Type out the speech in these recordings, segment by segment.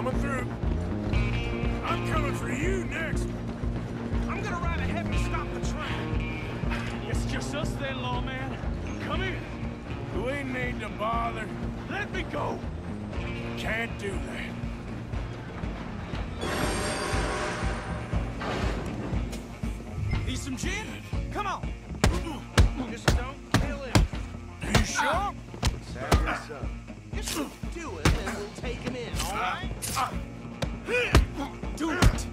Coming through. I'm coming for you next. I'm gonna ride ahead and stop the train. It's just us then, lawman. Come in. We need to bother. Let me go. Can't do that. Need some gin? Come on. Just don't kill him. Are you sure? Just do it and we'll take him in, all right? Do it.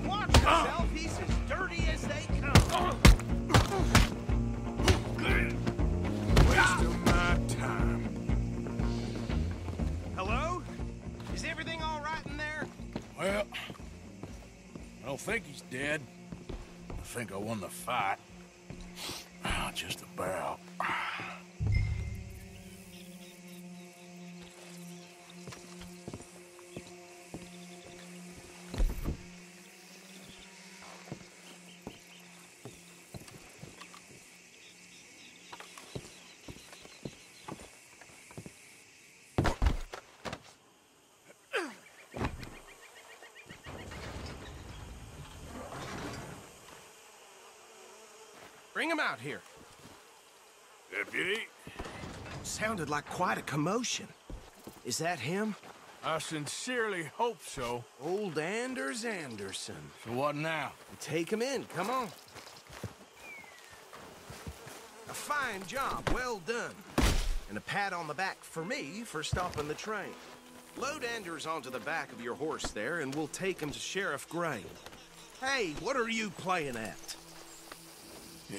Watch yourself. He's as dirty as they come. Waste of my time. Hello? Is everything all right in there? Well, I don't think he's dead. I think I won the fight. Just about. Bring him out here. Deputy, Sounded like quite a commotion. Is that him? I sincerely hope so. Old Anders Anderson. So what now? Take him in, come on. A fine job, well done. And a pat on the back for me for stopping the train. Load Anders onto the back of your horse there, and we'll take him to Sheriff Gray. Hey, what are you playing at? Yeah,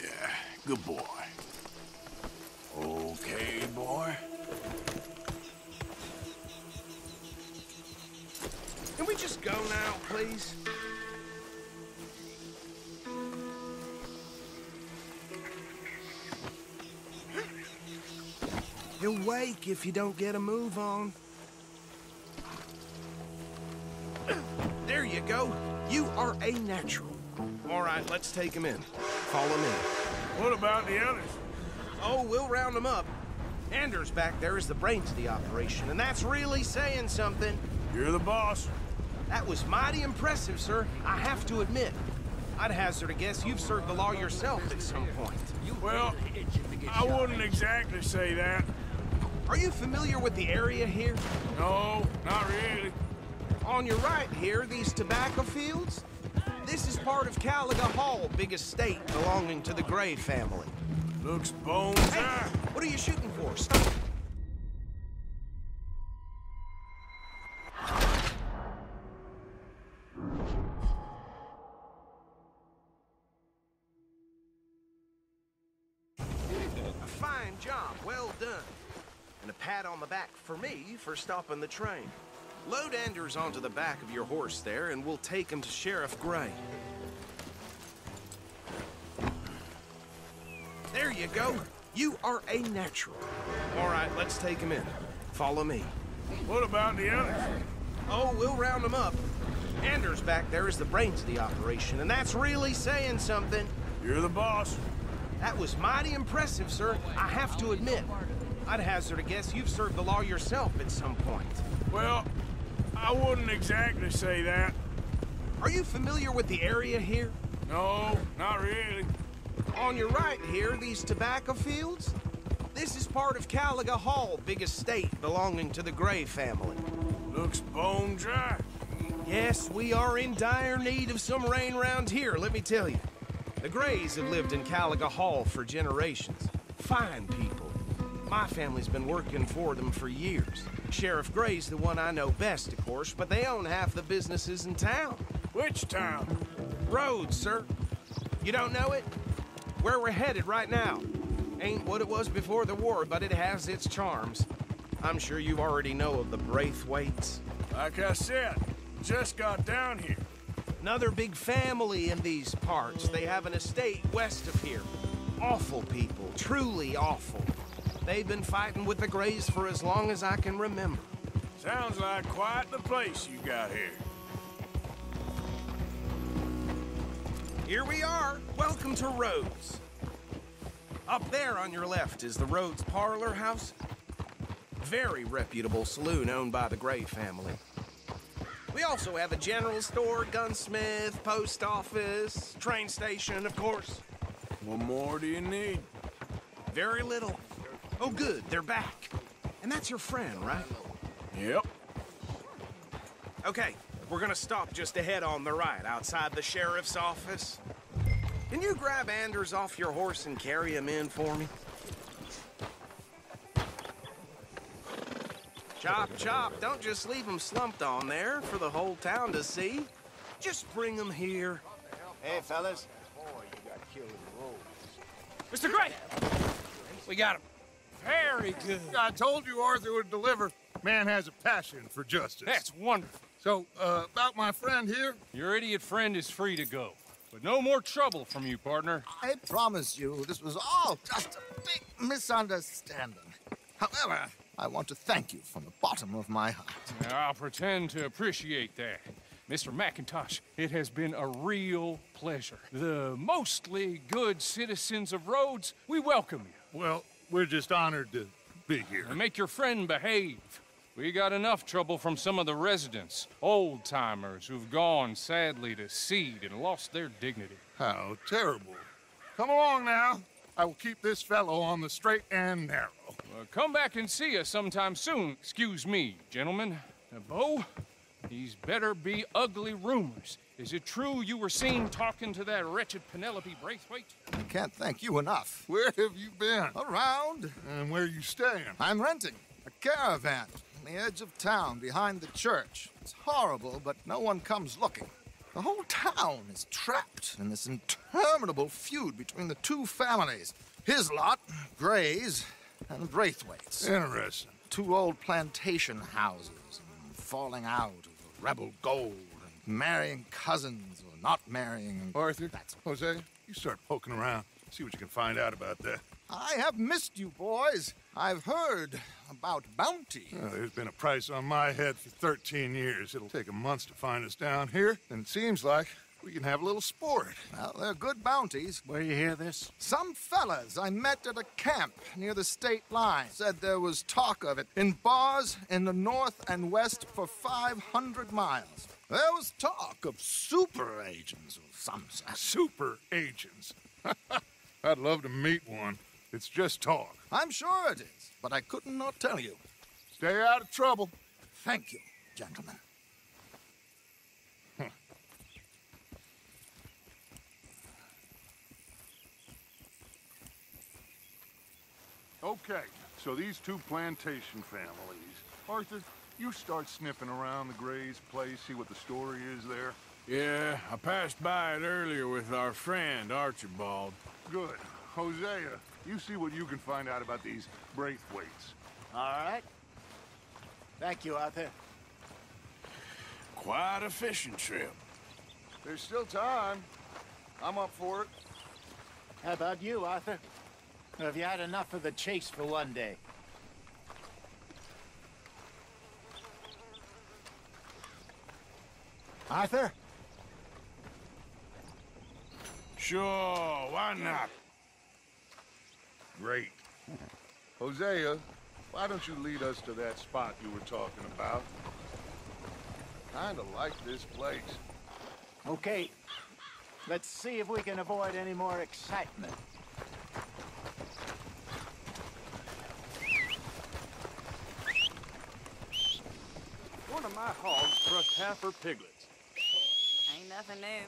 good boy. Okay, boy. Can we just go now, please? He'll wake if you don't get a move on. There you go. You are a natural. All right, let's take him in. Follow me. What about the others? Oh, we'll round them up. Anders back there is the brains of the operation, and that's really saying something. You're the boss. That was mighty impressive, sir. I have to admit. I'd hazard a guess you've served the law yourself at some point. Well, I wouldn't exactly say that. Are you familiar with the area here? No, not really. On your right here, these tobacco fields? This is part of Caliga Hall, big estate belonging to the Gray family. Looks bone Hey, dry. what are you shooting for? Stop. A fine job, well done. And a pat on the back for me for stopping the train. Load Anders onto the back of your horse there, and we'll take him to Sheriff Gray. There you go. You are a natural. All right, let's take him in. Follow me. What about the others? Oh, we'll round them up. Anders back there is the brains of the operation, and that's really saying something. You're the boss. That was mighty impressive, sir. I have to admit. I'd hazard a guess you've served the law yourself at some point. Well, I wouldn't exactly say that. Are you familiar with the area here? No, not really. On your right here, these tobacco fields? This is part of Caliga Hall, big estate belonging to the Gray family. Looks bone dry. Yes, we are in dire need of some rain round here, let me tell you. The Grays have lived in Caliga Hall for generations. Fine people. My family's been working for them for years. Sheriff Gray's the one I know best, of course, but they own half the businesses in town. Which town? Rhodes, sir. You don't know it? Where we're headed right now. Ain't what it was before the war, but it has its charms. I'm sure you already know of the Braithwaites. Like I said, just got down here. Another big family in these parts. They have an estate west of here. Awful people, truly awful. They've been fighting with the Grays for as long as I can remember. Sounds like quite the place you got here. Here we are. Welcome to Rhodes. Up there on your left is the Rhodes Parlor House. Very reputable saloon owned by the Gray family. We also have a general store, gunsmith, post office, train station, of course. What more do you need? Very little. Oh, good, they're back. And that's your friend, right? Yep. Okay, we're gonna stop just ahead on the right, outside the sheriff's office. Can you grab Anders off your horse and carry him in for me? Chop, chop, don't just leave him slumped on there for the whole town to see. Just bring him here. Hey, fellas. Mr. Gray! We got him. Very good. I told you Arthur would deliver. Man has a passion for justice. That's wonderful. So, about my friend here? Your idiot friend is free to go. But no more trouble from you, partner. I promise you, this was all just a big misunderstanding. However, I want to thank you from the bottom of my heart. I'll pretend to appreciate that. Mr. McIntosh, it has been a real pleasure. The mostly good citizens of Rhodes, we welcome you. Well, we're just honored to be here. And make your friend behave. We got enough trouble from some of the residents, old-timers who've gone, sadly, to seed and lost their dignity. How terrible. Come along now. I will keep this fellow on the straight and narrow. Come back and see us sometime soon. Excuse me, gentlemen. Bo, these better be ugly rumors. Is it true you were seen talking to that wretched Penelope Braithwaite? I can't thank you enough. Where have you been? Around. And where are you staying? I'm renting a caravan on the edge of town behind the church. It's horrible, but no one comes looking. The whole town is trapped in this interminable feud between the two families. His lot, Gray's, and Braithwaite's. Interesting. Two old plantation houses, and falling out over rebel gold, and marrying cousins or not marrying. Arthur, Jose, you start poking around. See what you can find out about that. I have missed you, boys. I've heard about bounty. There's been a price on my head for 13 years. It'll take a month to find us down here, and it seems like we can have a little sport. Well, they're good bounties. Where you hear this? Some fellas I met at a camp near the state line said there was talk of it in bars in the north and west for 500 miles. There was talk of super agents of some sort. Super agents. I'd love to meet one. It's just talk. I'm sure it is, but I couldn't not tell you. Stay out of trouble. Thank you, gentlemen. Okay, so these two plantation families. Arthur, you start sniffing around the Gray's place, see what the story is there. Yeah, I passed by it earlier with our friend, Archibald. Good. Hosea, you see what you can find out about these Braithwaites. All right. Thank you, Arthur. Quite a fishing trip. There's still time. I'm up for it. How about you, Arthur? Or have you had enough of the chase for one day? Arthur? Sure, why not? Great. Hosea, why don't you lead us to that spot you were talking about? Kinda like this place. Okay. Let's see if we can avoid any more excitement. One of my hogs crushed half her piglets. Ain't nothing new.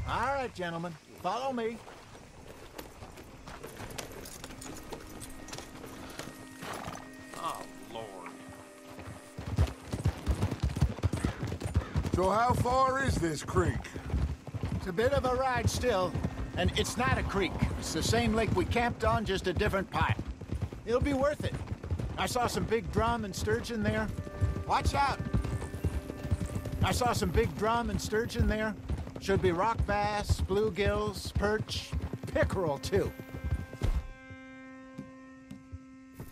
All right, gentlemen. Follow me. Oh, Lord. So how far is this creek? It's a bit of a ride still, and it's not a creek. It's the same lake we camped on, just a different pipe. It'll be worth it. I saw some big drum and sturgeon there. Watch out! I saw some big drum and sturgeon there. Should be rock bass, bluegills, perch, pickerel, too.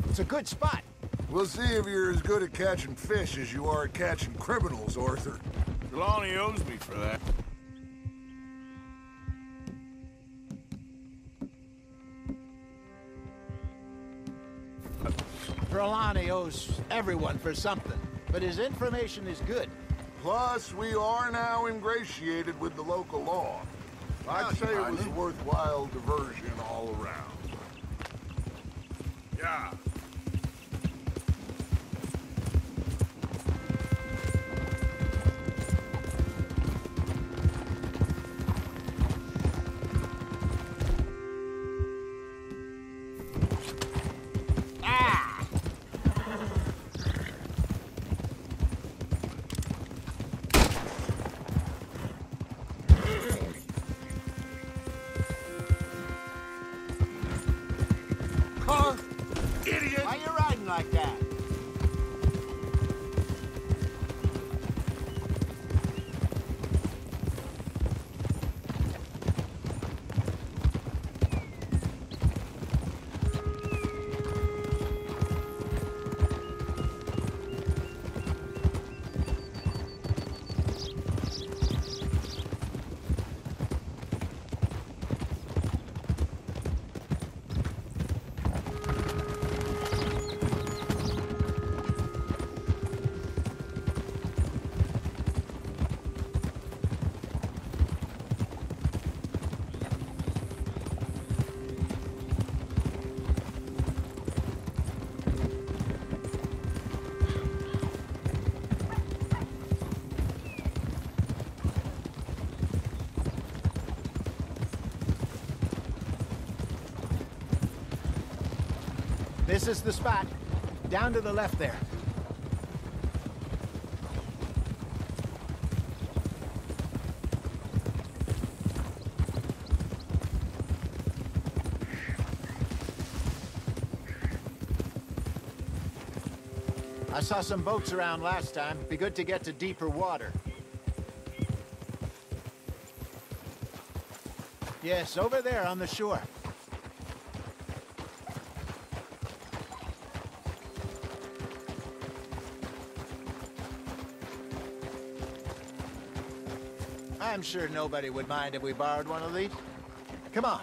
It's a good spot. We'll see if you're as good at catching fish as you are at catching criminals, Arthur. Trelawney owes me for that. Trelawney owes everyone for something, but his information is good. Plus, we are now ingratiated with the local law. I'd say it was a worthwhile diversion all around. Yeah. Why you riding like that? This is the spot. Down to the left there. I saw some boats around last time. Be good to get to deeper water. Yes, over there on the shore. I'm sure nobody would mind if we borrowed one of these. Come on.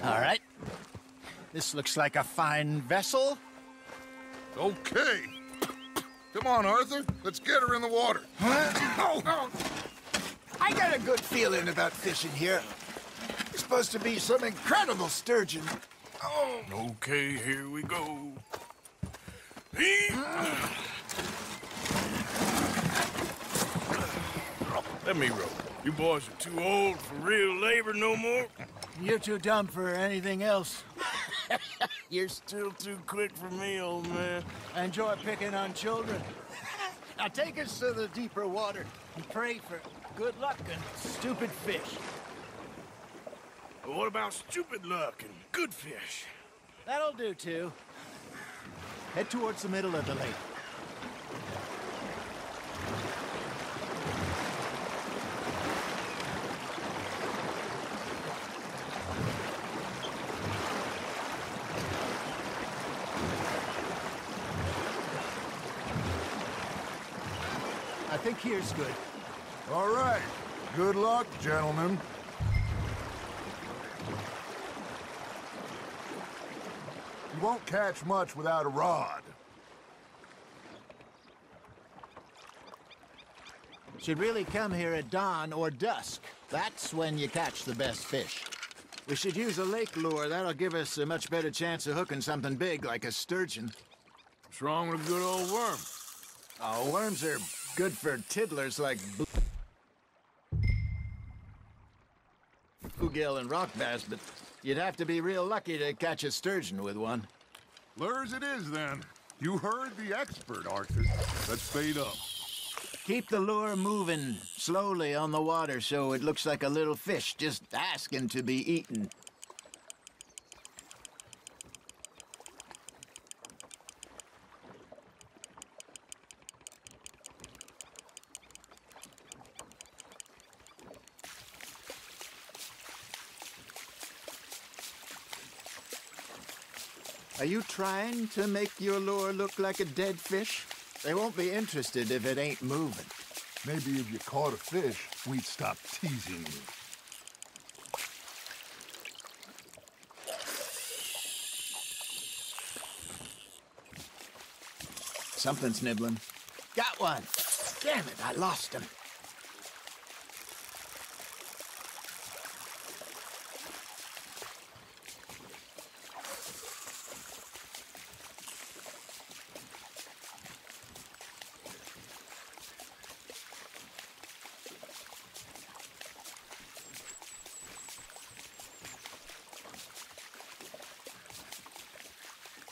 All right. This looks like a fine vessel. Okay. Come on, Arthur. Let's get her in the water. I got a good feeling about fishing here. It's supposed to be some incredible sturgeon. Oh. Okay, here we go. Let me row. You boys are too old for real labor no more. You're too dumb for anything else. You're still too quick for me, old man. I enjoy picking on children. Now take us to the deeper water and pray for good luck and stupid fish. But what about stupid luck and good fish? That'll do, too. Head towards the middle of the lake. I think here's good. All right. Good luck, gentlemen. You won't catch much without a rod. Should really come here at dawn or dusk. That's when you catch the best fish. We should use a lake lure. That'll give us a much better chance of hooking something big like a sturgeon. What's wrong with a good old worm? Oh, worms are good for tiddlers like bluegill and rock bass, but you'd have to be real lucky to catch a sturgeon with one. Lures it is, then. You heard the expert, Arthur. Let's bait up. Keep the lure moving slowly on the water so it looks like a little fish just asking to be eaten. Are you trying to make your lure look like a dead fish? They won't be interested if it ain't moving. Maybe if you caught a fish, we'd stop teasing you. Something's nibbling. Got one! Damn it, I lost him.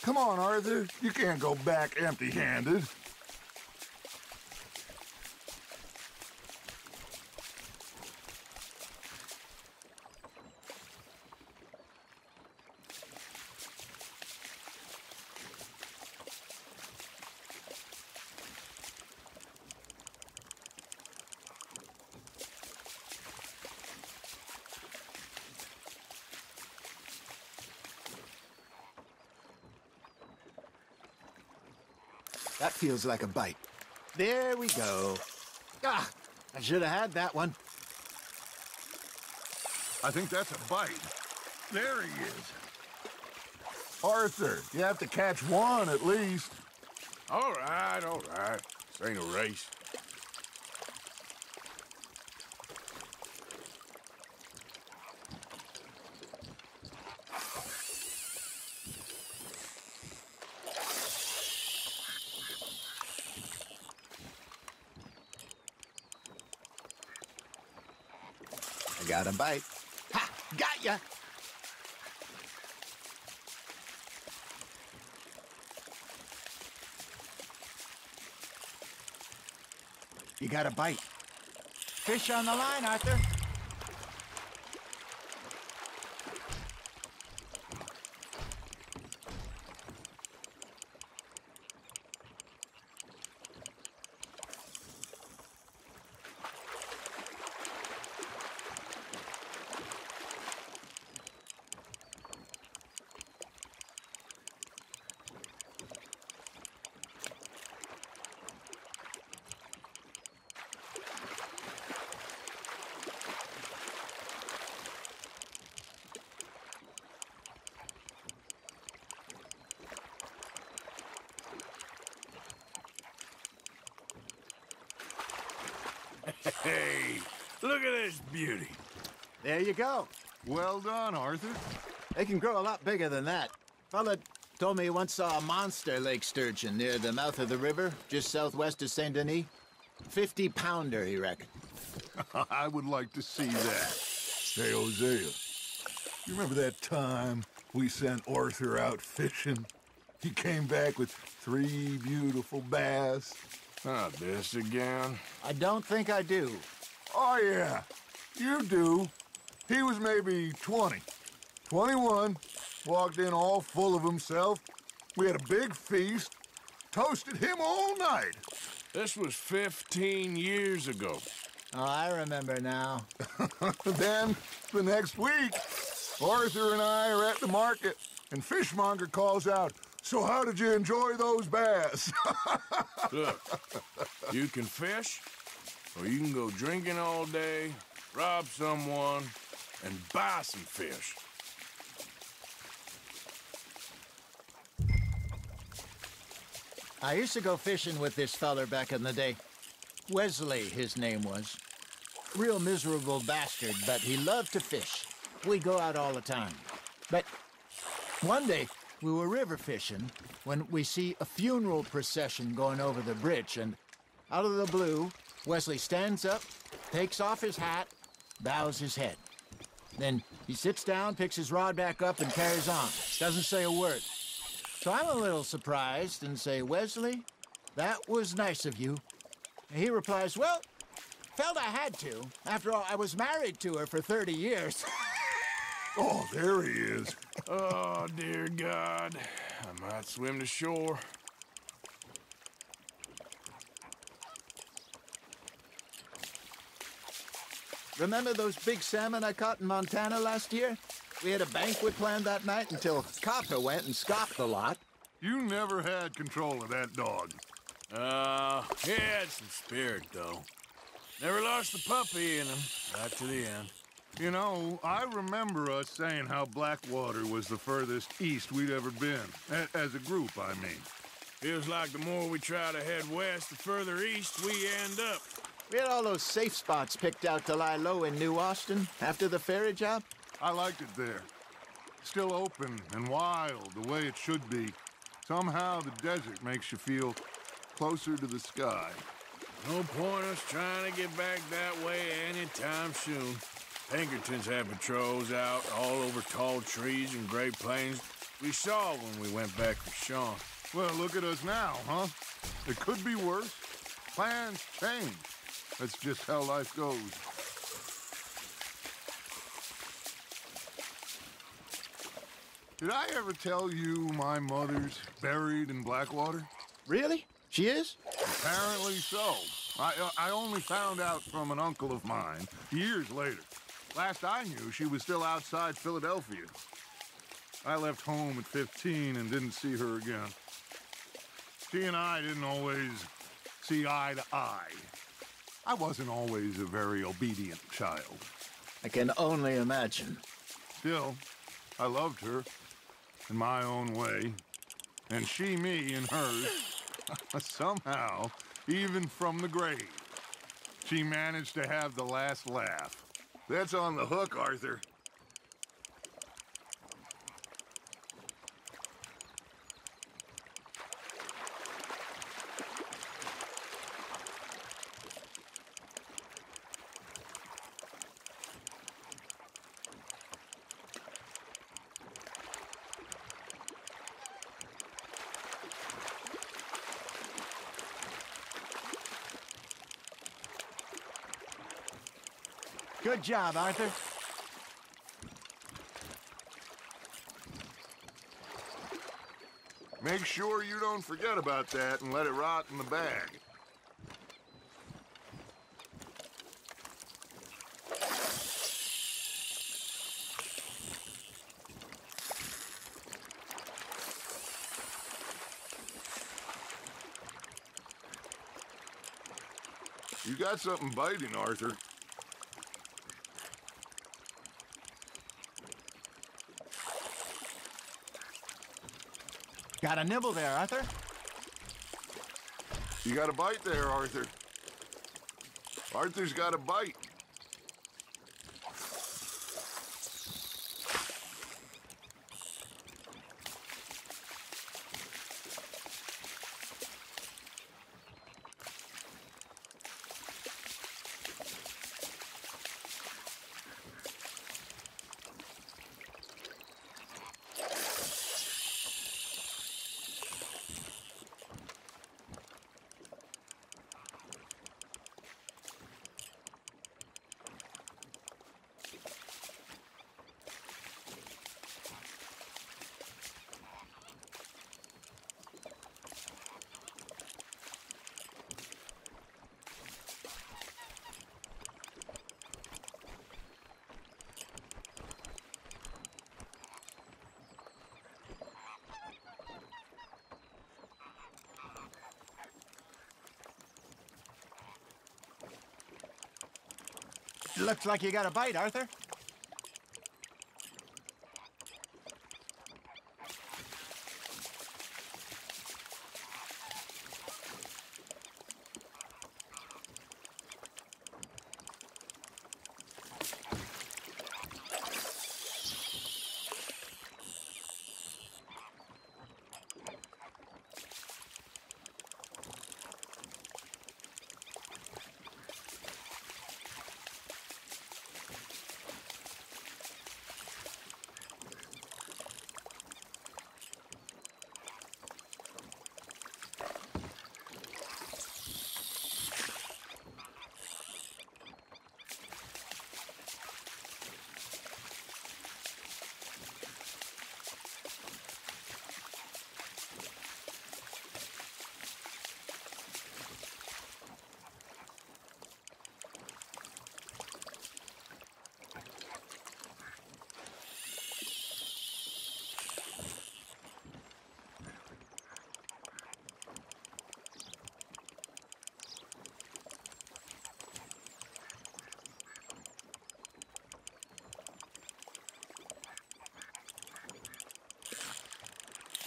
Come on, Arthur. You can't go back empty-handed. That feels like a bite. There we go. Ah, I should have had that one. I think that's a bite. There he is. Arthur, you have to catch one at least. All right, all right. This ain't a race. I got a bite. Ha! Got ya! You got a bite. Fish on the line, Arthur. Hey, look at this beauty. There you go. Well done, Arthur. They can grow a lot bigger than that. Fella told me he once saw a monster lake sturgeon near the mouth of the river, just southwest of Saint Denis. 50-pounder, he reckoned. I would like to see that. Hey, Hosea, you remember that time we sent Arthur out fishing? He came back with 3 beautiful bass. Not this again. I don't think I do. Oh, yeah, you do. He was maybe 20, 21, walked in all full of himself. We had a big feast, toasted him all night. This was 15 years ago. Oh, I remember now. Then, the next week, Arthur and I are at the market, and Fishmonger calls out, "So how did you enjoy those bass?" Look, you can fish, or you can go drinking all day, rob someone, and buy some fish. I used to go fishing with this feller back in the day. Wesley, his name was. Real miserable bastard, but he loved to fish. We'd go out all the time. But one day, we were river fishing when we see a funeral procession going over the bridge, and out of the blue, Wesley stands up, takes off his hat, bows his head. Then he sits down, picks his rod back up, and carries on. Doesn't say a word. So I'm a little surprised and say, "Wesley, that was nice of you." And he replies, "Well, felt I had to. After all, I was married to her for 30 years. Oh, there he is. Oh, dear God. I might swim to shore. Remember those big salmon I caught in Montana last year? We had a banquet planned that night until Copper went and scoffed the lot. You never had control of that dog. He had some spirit, though. Never lost the puppy in him, right to the end. You know, I remember us saying how Blackwater was the furthest east we'd ever been. As a group, I mean. Feels like the more we try to head west, the further east we end up. We had all those safe spots picked out to lie low in New Austin after the ferry job. I liked it there. Still open and wild, the way it should be. Somehow the desert makes you feel closer to the sky. No point us trying to get back that way anytime soon. Pinkertons had patrols out all over tall trees and Great Plains. We saw when we went back with Sean. Well, look at us now, huh? It could be worse. Plans change. That's just how life goes. Did I ever tell you my mother's buried in Blackwater? Really? She is? Apparently so. I only found out from an uncle of mine years later. Last I knew, she was still outside Philadelphia. I left home at 15 and didn't see her again. She and I didn't always see eye to eye. I wasn't always a very obedient child. I can only imagine. Still, I loved her in my own way, and she me in hers. Somehow, even from the grave, she managed to have the last laugh. That's on the hook, Arthur. Good job, Arthur. Make sure you don't forget about that and let it rot in the bag. You got something biting, Arthur. Got a nibble there, Arthur? You got a bite there, Arthur. Arthur's got a bite. Looks like you got a bite, Arthur.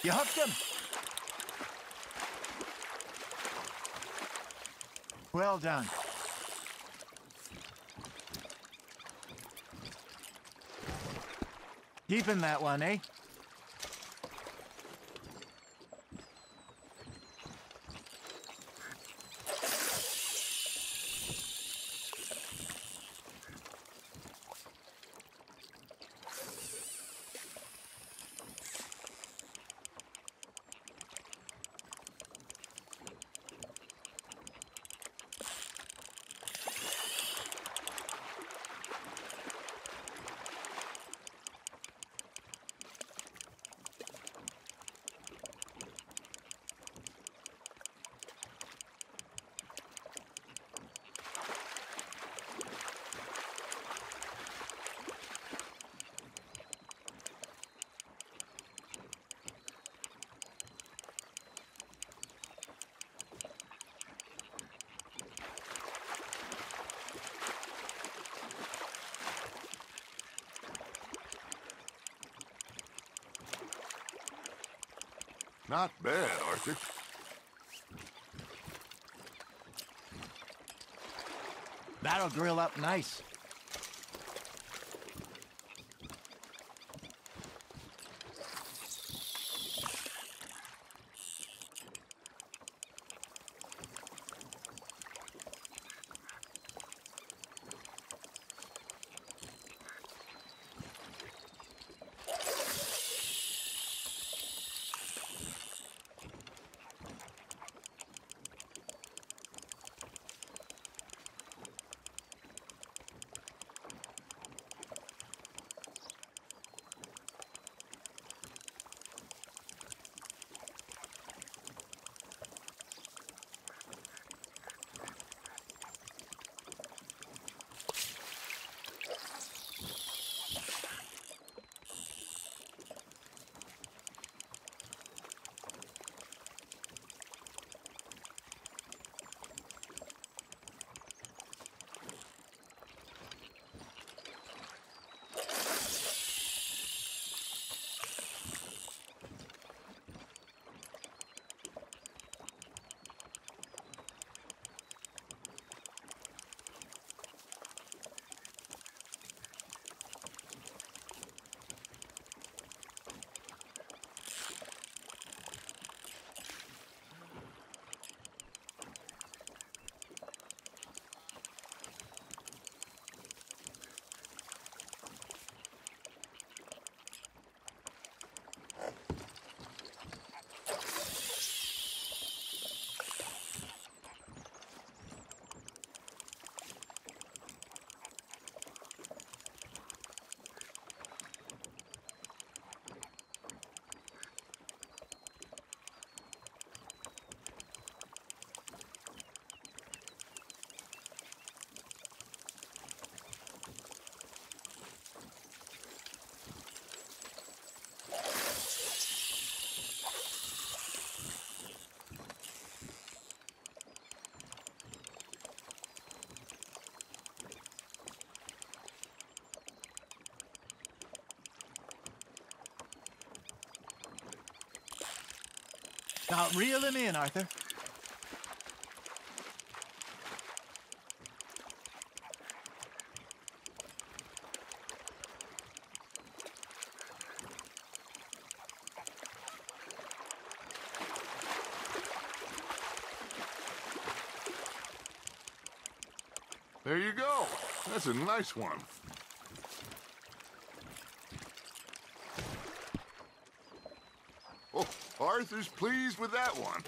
You hooked him? Well done. Keep him that one, eh? Not bad, Arthur. That'll grill up nice. Now reel him in, Arthur. There you go. That's a nice one. Oh, Arthur's pleased with that one.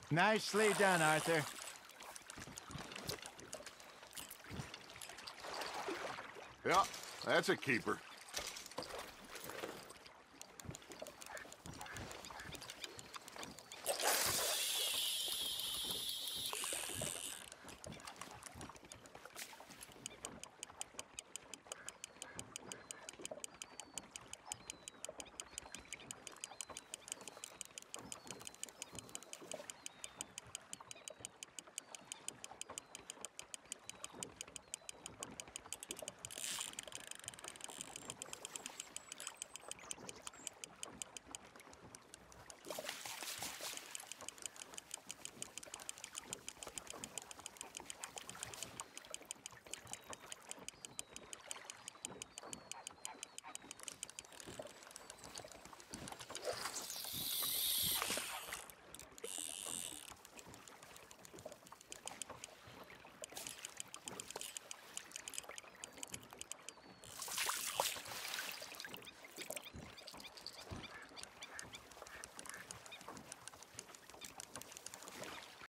Nicely done, Arthur. Yeah, that's a keeper.